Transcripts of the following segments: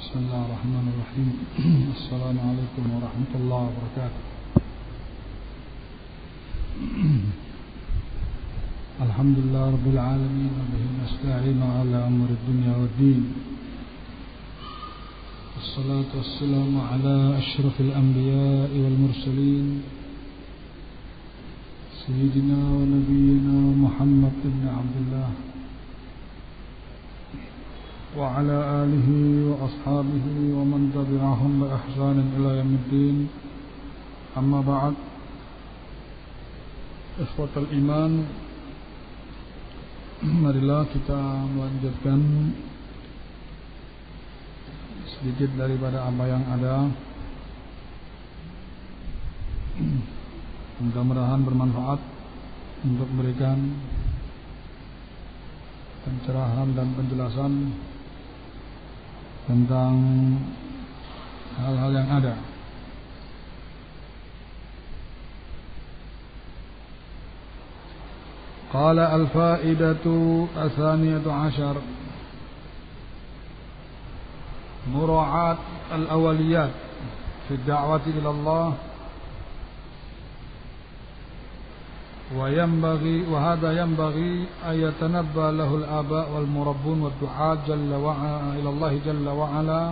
بسم الله الرحمن الرحيم. السلام عليكم ورحمة الله وبركاته. الحمد لله رب العالمين وبه نستعين على أمر الدنيا والدين. والصلاة والسلام على أشرف الأنبياء والمرسلين سيدنا ونبينا محمد بن عبد الله وعلى آله وأصحابه ومن تبعهم بإحسان إلى يوم الدين. أما بعد، ikhwatal iman, marilah kita melanjutkan sedikit daripada apa yang ada. Mudah-mudahan bermanfaat untuk memberikan pencerahan dan penjelasan tentang hal-hal yang ada. Qala al-faidatu atsaniyatu ashar mura'at al-awaliyat fi ad-da'wati ila Allah وهذا ينبغي أن يتنبه له الآباء والمربون والدعاة إلى الله جل وعلا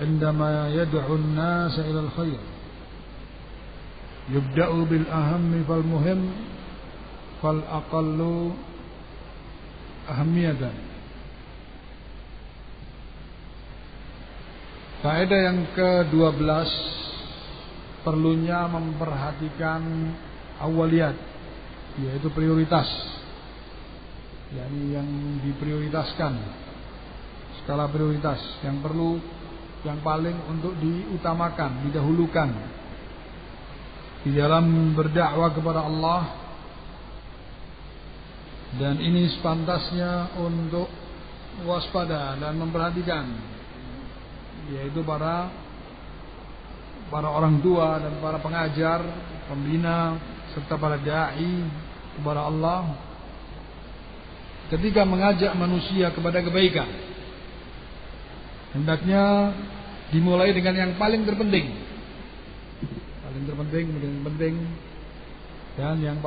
عندما يدعو الناس إلى الخير. يبدأ بالأهم فالمهم فالأقل أهمية. Faedah yang ke-12, perlunya memperhatikan awaliyat, yaitu prioritas, yakni yang diprioritaskan, skala prioritas yang perlu, yang paling untuk diutamakan, didahulukan di dalam berdakwah kepada Allah. Dan ini sepantasnya untuk waspada dan memperhatikan, yaitu para orang tua dan para pengajar, pembina, serta para da'i kepada Allah ketika mengajak manusia kepada kebaikan. Hendaknya dimulai dengan yang paling terpenting, dan yang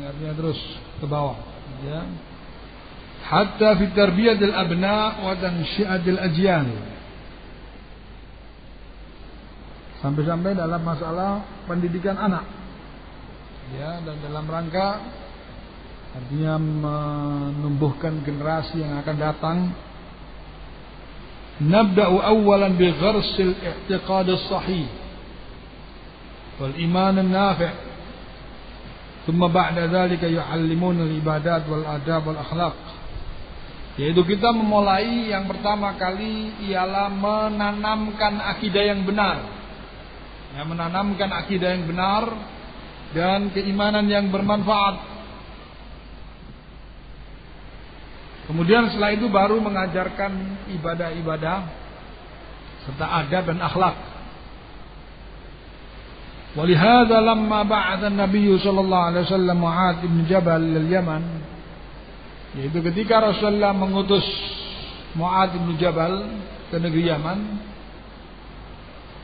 artinya terus ke bawah, ya. Hatta fi tarbiyatil abna wa tansyi'atil ajyal, sampai-sampai dalam masalah pendidikan anak, ya, dan dalam rangka artinya menumbuhkan generasi yang akan datang. Nabda'u awwalan bi gharsil i'tiqad as-sahih wal iman an-nafi', thumma ba'da dhalika yu'allimuna al-ibadat wal adab wal akhlaq. Yaitu kita memulai yang pertama kali ialah menanamkan akidah yang benar, ya, menanamkan akidah yang benar dan keimanan yang bermanfaat. Kemudian setelah itu baru mengajarkan ibadah-ibadah serta adab dan akhlak. Walihada lamma ba'atha an-nabiy sallallahu alaihi wasallam Mu'adz bin Jabal lil Yaman, yaitu ketika Rasulullah mengutus Mu'adz bin Jabal ke negeri Yaman,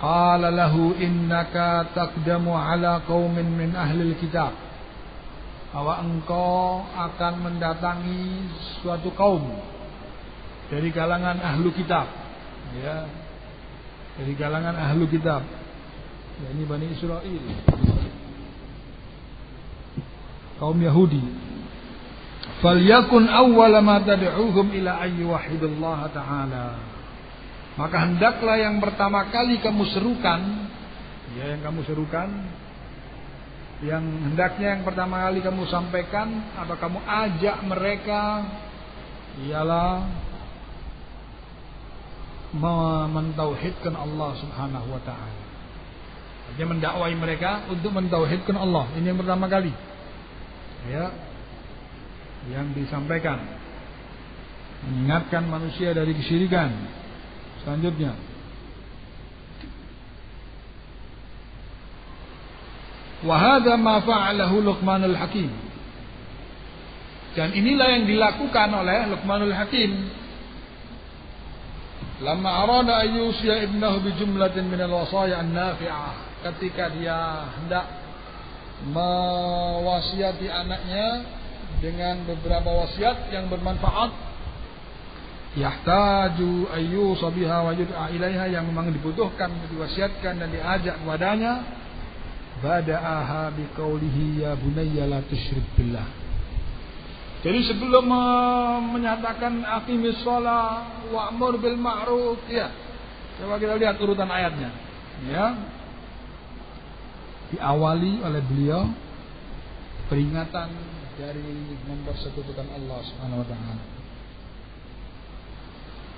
qala lahu innaka taqdamu ala qaumin min ahli kitab, bahwa engkau akan mendatangi suatu kaum dari kalangan ahlu kitab, ya, dari kalangan ahlu kitab, ya, ini Bani Israel, kaum Yahudi. Falyakun awwala ma tad'uhum ila an yuwahhidullaha ta'ala, maka hendaklah yang pertama kali kamu serukan, ya, yang hendaknya yang pertama kali kamu sampaikan atau kamu ajak mereka ialah mentauhidkan Allah Subhanahu wa taala. Dia mendakwai mereka untuk mentauhidkan Allah. Ini yang pertama kali, ya, yang disampaikan, mengingatkan manusia dari kesyirikan. Selanjutnya, wa hadza ma fa'alahu Luqmanul Hakim, dan inilah yang dilakukan oleh Luqmanul Hakim. Lamma arada ayyusiya ibnahu bi jumlatin min al-wasaya an-nafi'ah, ketika dia hendak mewasiati anaknya dengan beberapa wasiat yang bermanfaat, yahtaju ayyusa biha wa yud'a ilaiha, yang memang dibutuhkan diwasiatkan dan diajak kepadanya, bada'aha biqaulihi ya bunayya la tusyrik billah. Jadi sebelum menyatakan aqimis shalah wa'mur bil ma'ruf, ya. Coba kita lihat urutan ayatnya. Ya. Diawali oleh beliau peringatan dari mempersekutukan Allah Subhanahu wa taala.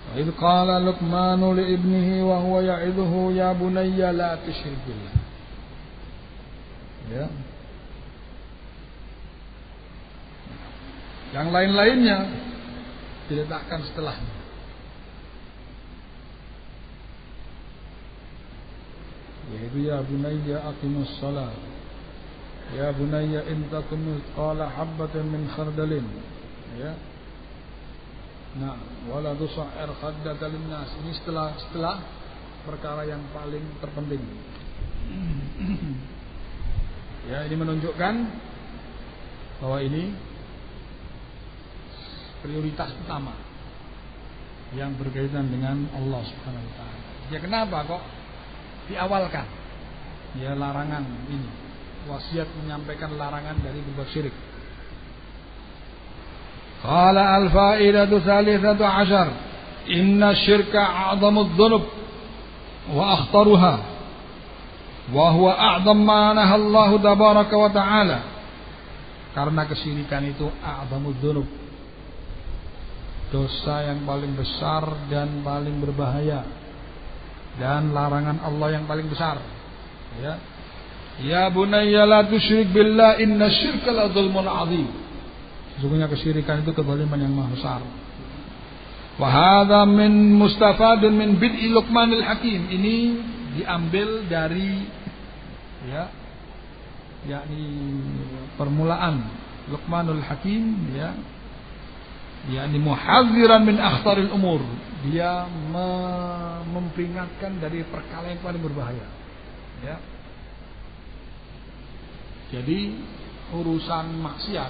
Wa idz qala Luqmanu li ibnihi wa huwa ya'idhuhu ya bunayya la tusyrik billah. Ya. Yang lain-lainnya diletakkan setelahnya. Yaitu ya bunayya aqimus shalah, ya bunayya in takum mithqala habatin min khardalin, ya. Nah, wala tusa'ir khaddaka linnas. Ini setelah perkara yang paling terpenting. Ya, ini menunjukkan bahwa ini prioritas utama yang berkaitan dengan Allah Subhanahu wa taala. Ya, kenapa kok diawalkan? Ya, larangan ini. Wasiat menyampaikan larangan dari berbuat syirik. Qala al-fa'idatu tsalitsatu 'ashar. Inna syirka a'dhamud dzunub wa akhtaruha. Wa huwa a'dham ma nahallahu tabaraka wa ta'ala. Karena kesyirikan itu a'dhamud dzunub, dosa yang paling besar dan paling berbahaya, dan larangan Allah yang paling besar. Ya. Ya bunayya la tusyrik billah inna syirka la dzulmun 'adzim. Sesungguhnya kesyirikan itu kezaliman yang maha besar. Wa hadza min mustafadun min bid'i Luqmanil Hakim. Ini diambil dari, ya, yakni permulaan Luqmanul Hakim, ya, yakni muhadziran min akhtaril umur. Dia memperingatkan dari perkara yang paling berbahaya. Ya. Jadi urusan maksiat,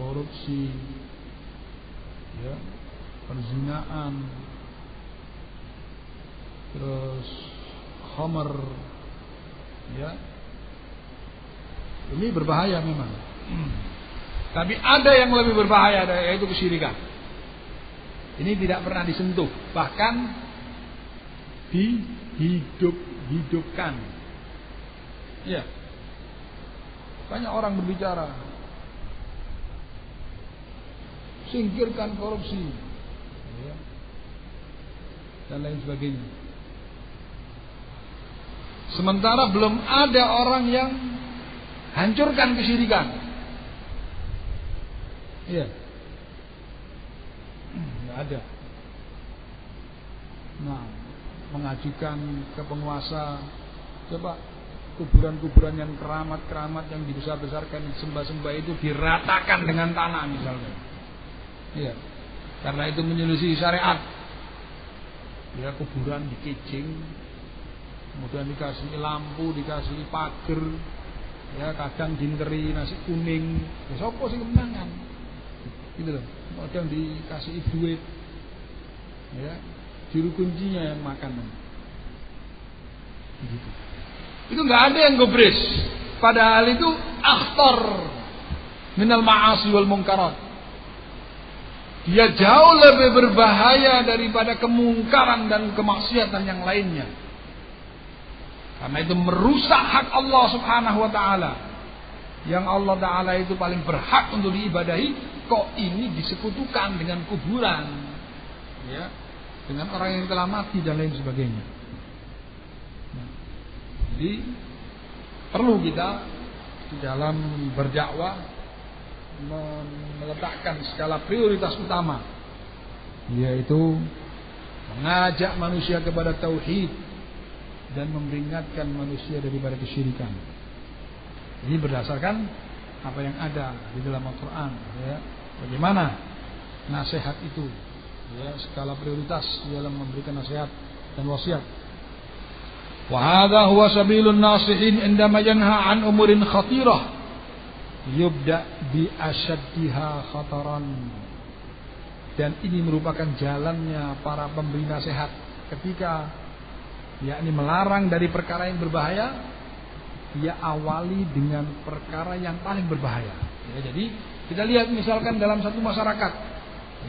korupsi, ya, perzinaan, terus khamr, ya, ini berbahaya memang. Tapi ada yang lebih berbahaya, yaitu kesyirikan. Ini tidak pernah disentuh, bahkan dihidupkan. Ya, banyak orang berbicara, singkirkan korupsi, ya, dan lain sebagainya. Sementara belum ada orang yang hancurkan kesyirikan. Iya, nggak ada. Nah, mengajukan ke penguasa, coba kuburan-kuburan yang keramat-keramat yang dibesar-besarkan, sembah-sembah itu diratakan dengan tanah misalnya. Iya, karena itu menyelisih syariat. Ya, kuburan dikicing, kemudian dikasih lampu, dikasih pagar, ya, kadang dinteri nasi kuning. Ya, sopo sing kemenangan, gitu loh. Kadang dikasih duit, ya, juru kuncinya yang makan, gitu. Itu nggak ada yang gubris. Padahal itu akhtar minal ma'asi wal munkarat. Dia jauh lebih berbahaya daripada kemungkaran dan kemaksiatan yang lainnya. Karena itu merusak hak Allah Subhanahu wa taala. Yang Allah taala itu paling berhak untuk diibadahi, kok ini disekutukan dengan kuburan, ya, dengan orang yang telah mati dan lain sebagainya. Jadi perlu kita di dalam berdakwah meletakkan skala prioritas utama, yaitu mengajak manusia kepada tauhid dan memperingatkan manusia daripada kesyirikan. Ini berdasarkan apa yang ada di dalam Al-Quran, ya. Bagaimana nasihat itu Ya, skala prioritas dalam memberikan nasihat dan wasiat. Wa hadha huwa sabilun nasihin indama yanha an umurin khatirah yubda bi asyaddiha khataran. Dan ini merupakan jalannya para pemberi nasihat ketika yakni melarang dari perkara yang berbahaya, dia awali dengan perkara yang paling berbahaya. Ya, jadi kita lihat misalkan dalam satu masyarakat,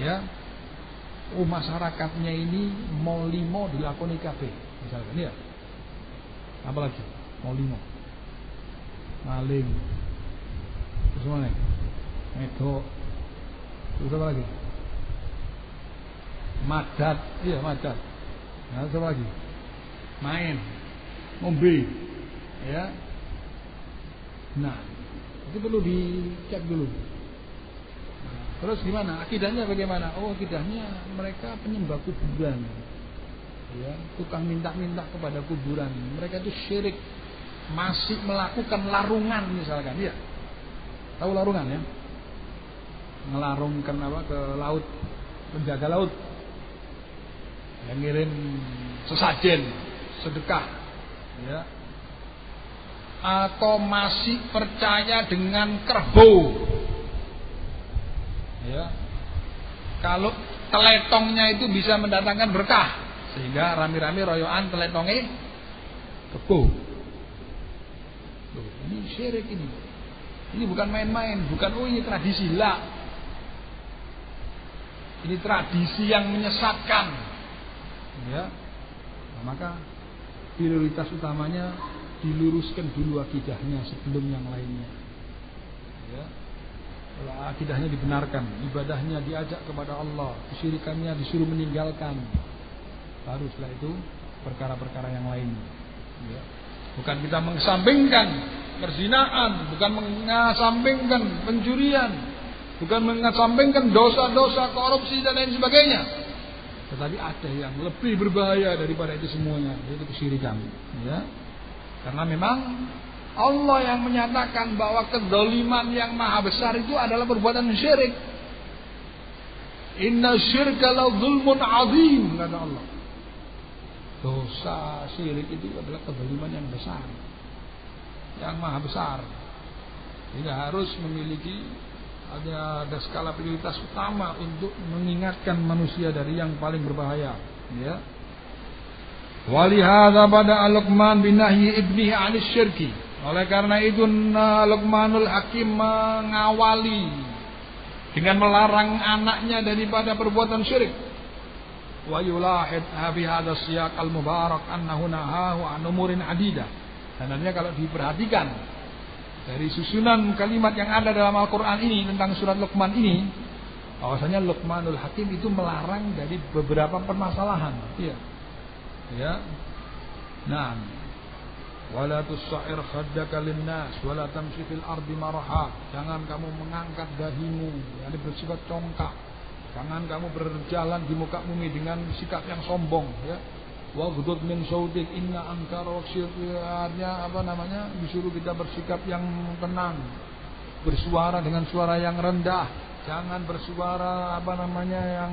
ya, masyarakatnya ini mau limo dilakoni kabeh, misalkan ya. Apalagi mau limo, maling, terus mana? Medok, terus apa lagi? Madat, iya madat. Nah, apa lagi? Main, ngombe, ya. Nah, itu perlu dicek dulu. Nah, terus gimana? Akidahnya bagaimana? Oh, akidahnya mereka penyembah kuburan, ya, tukang minta-minta kepada kuburan. Mereka itu syirik, masih melakukan larungan misalkan, ya. Tahu larungan ya? Ngelarungkan apa ke laut, penjaga laut. Yang ngirim sesajen, sedekah, ya, atau masih percaya dengan kerbau, ya, kalau teletongnya itu bisa mendatangkan berkah, sehingga rame-rame royoan teletongnya kerbau. Ini syirik ini bukan main-main, bukan ini tradisi lah, ini tradisi yang menyesatkan. Ya, nah, maka prioritas utamanya diluruskan dulu akidahnya sebelum yang lainnya. Ya, kalau akidahnya dibenarkan, ibadahnya diajak kepada Allah, kesyirikannya disuruh meninggalkan, baru setelah itu perkara-perkara yang lain. Ya, bukan kita mengesampingkan perzinaan, bukan mengesampingkan pencurian, bukan mengesampingkan dosa-dosa korupsi dan lain sebagainya. Tetapi ada yang lebih berbahaya daripada itu semuanya, yaitu kesyirikan, ya. Karena memang Allah yang menyatakan bahwa kezaliman yang maha besar itu adalah perbuatan syirik. Inna syirka la zulmun azim, kata Allah. Dosa syirik itu adalah kezaliman yang besar, yang maha besar. Sehingga harus memiliki ada skala prioritas utama untuk mengingatkan manusia dari yang paling berbahaya, ya. Walihada pada Luqman bin nahyi ibnihi 'anis syirki. Oleh karena itu Luqmanul Hakim mengawali dengan melarang anaknya daripada perbuatan syirik. Wa yulahid fi hadha siyaq al-mubarak annahu nahahu an umurin adidah. Sebenarnya kalau diperhatikan dari susunan kalimat yang ada dalam Al-Quran ini tentang surat Luqman ini, bahwasanya Luqmanul Hakim itu melarang dari beberapa permasalahan. Iya. Ya. Nah, wala tusair khaddaka linnas wala tamshi fil ardi maraha. Jangan kamu mengangkat dahimu, yakni bersifat congkak. Jangan kamu berjalan di muka bumi dengan sikap yang sombong, ya. Waghdud min sautik inna ankara wasyirnya disuruh kita bersikap yang tenang, bersuara dengan suara yang rendah, jangan bersuara yang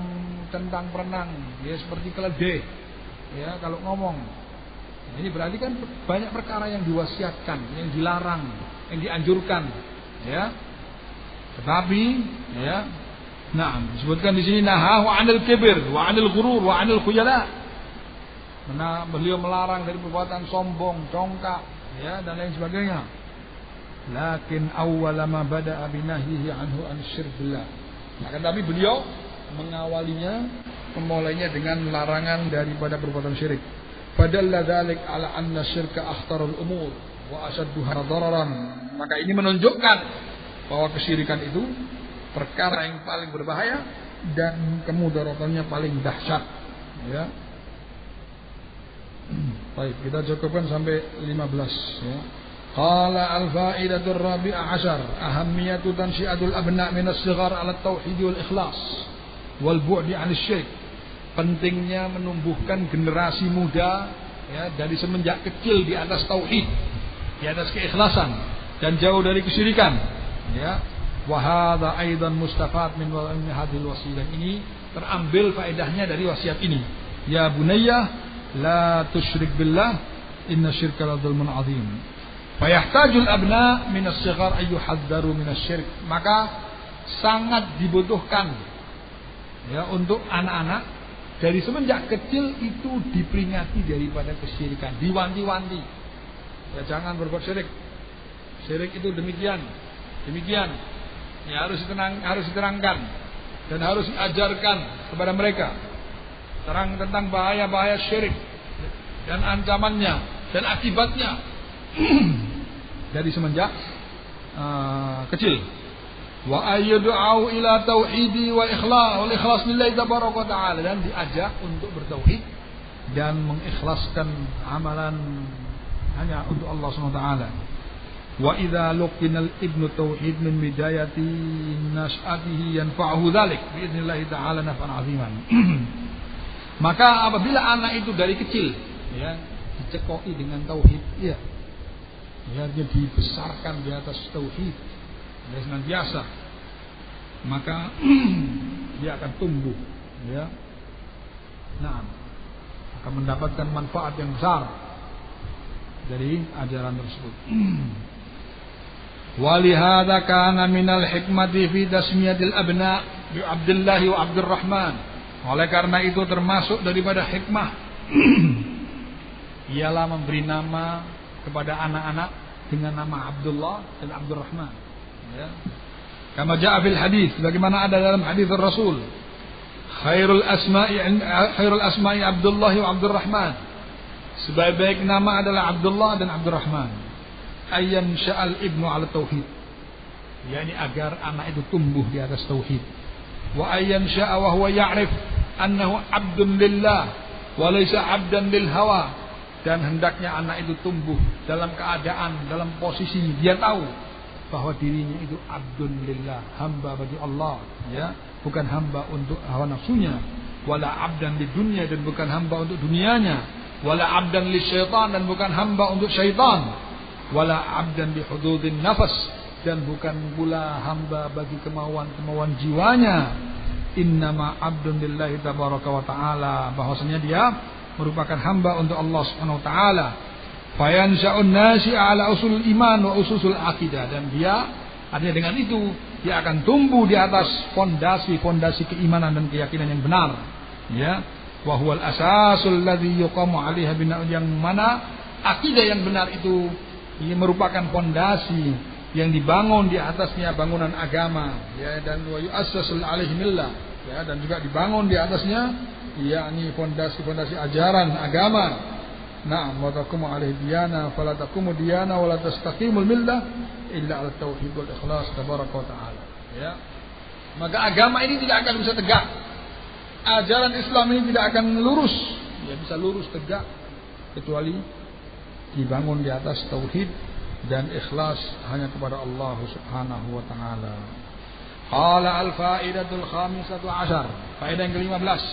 centang perenang, ya, seperti keledai, ya, kalau ngomong. Ini berarti kan banyak perkara yang diwasiatkan, yang dilarang, yang dianjurkan, ya. Tetapi, ya, nah disebutkan di sini nahahu 'anil kibir wa 'anil ghurur wa 'anil khuyala. Beliau melarang dari perbuatan sombong, congkak, ya, dan lain sebagainya. Lakin awwala ma bada'a binahyihi anhu an-syirk billah. Akan tapi beliau mengawalinya, memulainya dengan larangan daripada perbuatan syirik. Fadalla dzalik ala anna syirka akhtarul umur wa ashadduha dararan. Maka ini menunjukkan bahwa kesyirikan itu perkara yang paling berbahaya dan kemudaratannya paling dahsyat, ya. Baik, kita cukupkan sampai 15, ya. Qala al-fa'idatur rabi'ah asyar ahammiyatu tansyi'atul abna' min as-sighar 'ala at-tauhid wal ikhlas wal bu'di 'anil syirk. Pentingnya menumbuhkan generasi muda, ya, dari semenjak kecil di atas tauhid, di atas keikhlasan dan jauh dari kesyirikan, ya. Wa hadza aidan mustafad min hadhil wasilah. Ini terambil faedahnya dari wasiat ini. Ya bunayya la tusyrik billah inna syirka la dzulmun adzim. Fayahtajul abna min as-sighar ay yuhadzdharu min asy-syirk. Maka sangat dibutuhkan ya untuk anak-anak dari semenjak kecil itu diperingati daripada kesyirikan, diwanti-wanti. Ya jangan berbuat syirik. Syirik itu demikian. Ya harus diterangkan dan harus diajarkan kepada mereka terang tentang bahaya-bahaya syirik dan ancamannya dan akibatnya dari semenjak kecil. Wa ayyudu'u ila tauhidi wal ikhlas lillahi tabaraka ta'ala, dan diajak untuk bertauhid dan mengikhlaskan amalan hanya untuk Allah Subhanahu wa taala. Wa idza luqinal ibnu tauhid min bidayati nas'atihi yanfa'uhu dzalik bi idznillah ta'ala naf'an 'aziman. Maka apabila anak itu dari kecil ya dicekoki dengan tauhid, ya dia dibesarkan di atas tauhid ya senantiasa, maka dia akan tumbuh ya. Nah, akan mendapatkan manfaat yang besar dari ajaran tersebut. Walihada kana minal hikmati fi tasmiyatil abna bi Abdullah wa Abdurrahman. Oleh karena itu termasuk daripada hikmah ialah memberi nama kepada anak-anak dengan nama Abdullah dan Abdurrahman. Ya. Kama jaa fil hadis, bagaimana ada dalam hadis Rasul, khairul asma'i Abdullah wa Abdurrahman. Sebaik-baik nama adalah Abdullah dan Abdurrahman. Ayyan sya'al ibnu ala tauhid, yakni agar anak itu tumbuh di atas tauhid. Wa ayyan sya'a wa huwa ya'rif annahu 'abdun lillah wa laysa 'abdan lil hawa, dan hendaknya anak itu tumbuh dalam keadaan, dalam posisi dia tahu bahwa dirinya itu 'abdun lillah, hamba bagi Allah ya, bukan hamba untuk hawa nafsunya, wala 'abdan lid dunya, dan bukan hamba untuk dunianya, wala 'abdan lisyaitan, dan bukan hamba untuk syaitan, wala 'abdan li hududin nafas, dan bukan pula hamba bagi kemauan-kemauan jiwanya. Innama 'abdun lillahi tabaraka wa ta'ala, bahwasanya dia merupakan hamba untuk Allah Subhanahu wa taala. Fayansha'un nasi'a ala usul iman wa ususul aqidah, dan dia artinya dengan itu dia akan tumbuh di atas fondasi keimanan dan keyakinan yang benar ya. Wa huwal asasul ladzi yuqamu 'alaiha bina, yang mana akidah yang benar itu ini merupakan fondasi yang dibangun di atasnya bangunan agama ya, dan wa yu'assasul 'alaihi millah ya, dan juga dibangun di atasnya yakni fondasi ajaran agama. Na'am, wa taqumu 'alaihi diyana fala taqumu diyana wa la tastaqimul millah illa 'ala tauhid wal ikhlas tabaraka wa ta'ala ya. Maka agama ini tidak akan bisa tegak, ajaran Islam ini tidak akan lurus ya, bisa lurus tegak kecuali dibangun di atas tauhid dan ikhlas hanya kepada Allah Subhanahu wa taala. Qala al-faidatul khamisatu ashar, faedah yang ke-15.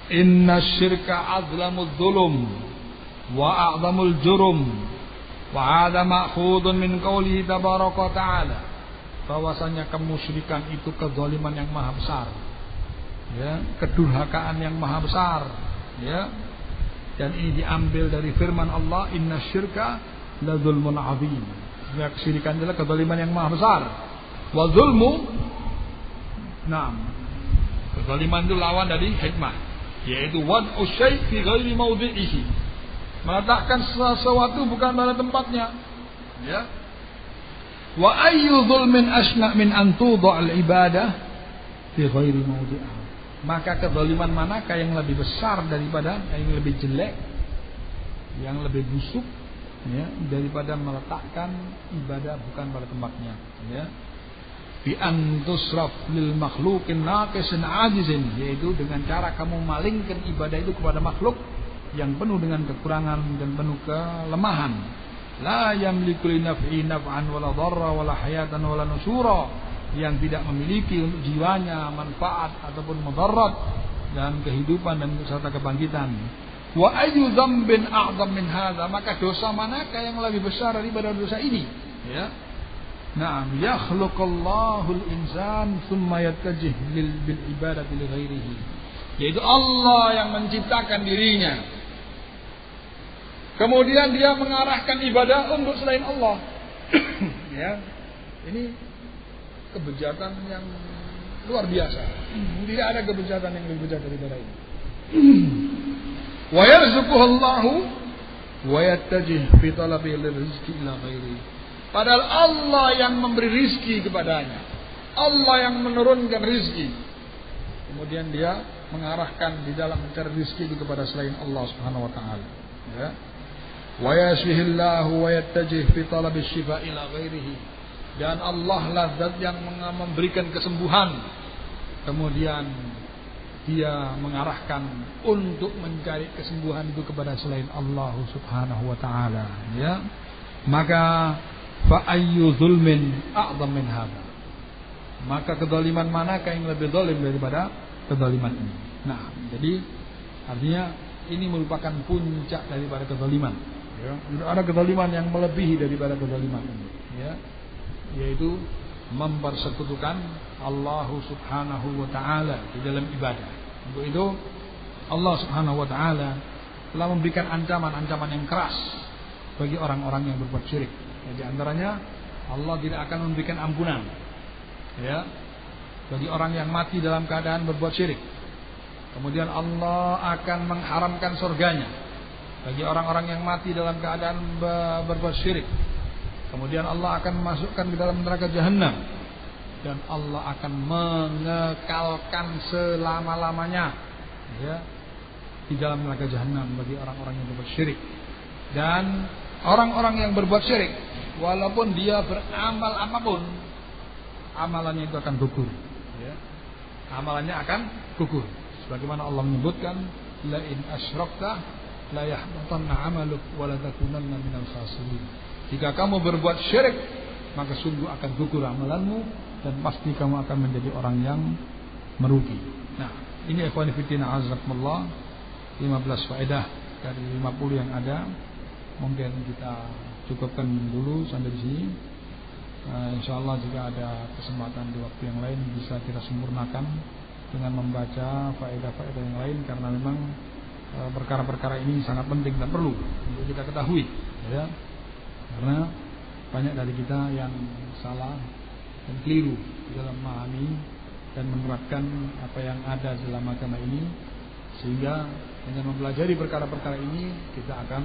Inna syirka azlamul dzulum wa a'zamul jurum wa hadha ma'khudun min qoulihi tabaraka ta'ala, bahwasanya kemusyrikan itu kezaliman yang maha besar ya, kedurhakaan yang maha besar ya. Dan ini diambil dari firman Allah, inna syirka la dzulmun adzim. Kesyirikan adalah kezaliman yang maha besar. Wa zulmu, nah, kezaliman itu lawan dari hikmah, yaitu wad'u syai' fi ghairi mawdi'ihi, meletakkan sesuatu bukan pada tempatnya ya. Wa ayyu dzulmin asna min an tudha'al ibadah fi ghairi mawdi'iha. Maka kezaliman manakah yang lebih besar daripada, yang lebih jelek, yang lebih busuk ya, daripada meletakkan ibadah bukan pada tempatnya ya. Bi an tusraf lil makhluqin naqisin ajizin, yaitu dengan cara kamu malingkan ibadah itu kepada makhluk yang penuh dengan kekurangan dan penuh kelemahan. La yamliku li naf'i naf'an wala dharra wala hayatan wala nusura, yang tidak memiliki untuk jiwanya manfaat ataupun mudarat dan kehidupan dan serta kebangkitan. Wa ayyu dzambin a'dzam min hadza, maka dosa manakah yang lebih besar daripada dosa ini ya. Naam, yakhluqallahul insan thumma yattajih bil ibadati li ghairihi. Yaitu Allah yang menciptakan dirinya. Kemudian dia mengarahkan ibadah untuk selain Allah. Ya. Ini kebejatan yang luar biasa. Tidak ada kebejatan yang lebih bejat daripada ini. Wa yarzuquhullahu wa yattajih fi talabi rizqi ila ghairihi. Padahal Allah yang memberi rizki kepadanya, Allah yang menurunkan rizki. Kemudian dia mengarahkan di dalam mencari rizki itu kepada selain Allah Subhanahu wa taala. Ya. Wa yashfihillahu wa yattajih fi talabi syifa ila ghairihi. Dan Allah lah zat yang memberikan kesembuhan. Kemudian dia mengarahkan untuk mencari kesembuhan itu kepada selain Allah Subhanahu wa taala, ya. Maka fa ayyu zulmin a'zam min hadha. Maka kezaliman manakah yang lebih zalim daripada kezaliman ini? Nah, jadi artinya ini merupakan puncak daripada kezaliman, ya. Ada kezaliman yang melebihi daripada kezaliman ini, ya. Yaitu mempersekutukan Allah Subhanahu wa taala di dalam ibadah. Untuk itu Allah Subhanahu wa taala telah memberikan ancaman-ancaman yang keras bagi orang-orang yang berbuat syirik. Di antaranya Allah tidak akan memberikan ampunan, ya, bagi orang yang mati dalam keadaan berbuat syirik. Kemudian Allah akan mengharamkan surganya bagi orang-orang yang mati dalam keadaan berbuat syirik. Kemudian Allah akan memasukkan ke dalam neraka jahanam, dan Allah akan mengekalkan selama-lamanya, ya, di dalam neraka jahanam bagi orang-orang yang berbuat syirik. Dan orang-orang yang berbuat syirik, walaupun dia beramal apapun, amalannya itu akan gugur, ya. Amalannya akan gugur. Sebagaimana Allah menyebutkan, la in asyrakta la yahbatanna 'amaluk wa la takunanna minal khasirin. Jika kamu berbuat syirik, maka sungguh akan gugur amalanmu dan pasti kamu akan menjadi orang yang merugi. Nah, ini ikhwan fillah azakumullah, 15 faedah dari 50 yang ada. Mungkin kita cukupkan dulu sampai di sini. Insyaallah jika ada kesempatan di waktu yang lain bisa kita sempurnakan dengan membaca faedah-faedah yang lain, karena memang perkara-perkara ini sangat penting dan perlu untuk kita ketahui, ya. Karena banyak dari kita yang salah dan keliru di dalam memahami dan menerapkan apa yang ada dalam agama ini, sehingga dengan mempelajari perkara-perkara ini kita akan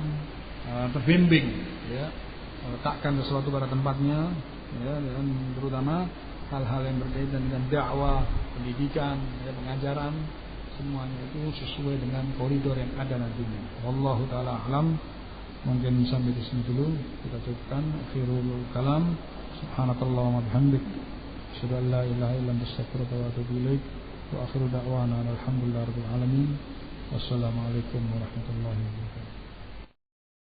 terbimbing, ya, meletakkan sesuatu pada tempatnya, ya, dan terutama hal-hal yang berkaitan dengan dakwah, pendidikan, ya, pengajaran, semuanya itu sesuai dengan koridor yang ada nantinya. Wallahu taala alam. Mungkin sampai di sini dulu kita cukupkan. Akhirul kalam. Subhanakallahumma bihamdik, asyhadu an la ilaha illa anta astaghfiruka wa atubu ilaik. Wa akhiru da'wana alhamdulillahirabbil alamin. Wassalamualaikum warahmatullahi wabarakatuh.